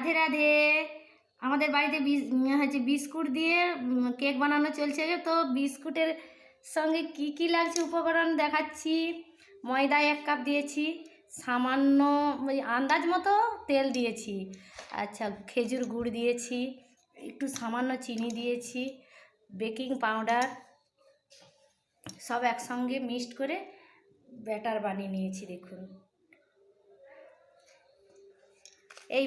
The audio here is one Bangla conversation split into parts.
রাধে রাধে। আমাদের বাড়িতে হচ্ছে বিস্কুট দিয়ে কেক বানানো চলছে। তো বিস্কুটের সঙ্গে কি কি লাগছে উপকরণ দেখাচ্ছি। ময়দা 1 কাপ দিয়েছি, সামান্য ওই আন্দাজ মতো তেল দিয়েছি, আচ্ছা খেজুর গুড় দিয়েছি, একটু সামান্য চিনি দিয়েছি, বেকিং পাউডার, সব একসঙ্গে মিক্সড করে ব্যাটার বানিয়ে নিয়েছি। দেখুন এই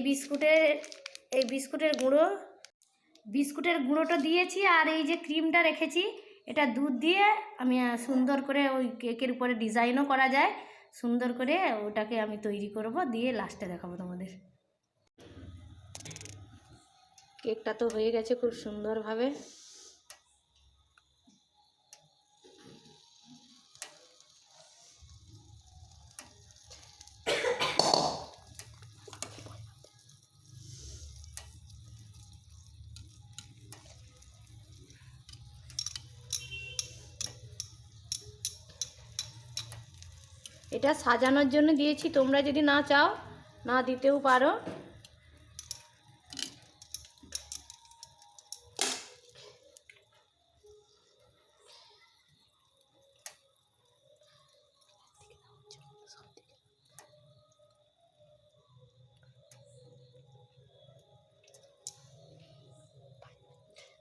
বিস্কুটের গুঁড়োটা দিয়েছি। আর এই যে ক্রিমটা রেখেছি, এটা দুধ দিয়ে আমি সুন্দর করে ওই কেকের উপরে ডিজাইনও করা যায়, সুন্দর করে ওটাকে আমি তৈরি করব, দিয়ে লাস্টে দেখাবো তোমাদের। কেকটা তো হয়ে গেছে খুব সুন্দরভাবে। এটা সাজানোর জন্য দিয়েছি, তোমরা যদি না চাও না দিতেও পারো।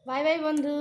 বাই বাই বন্ধু।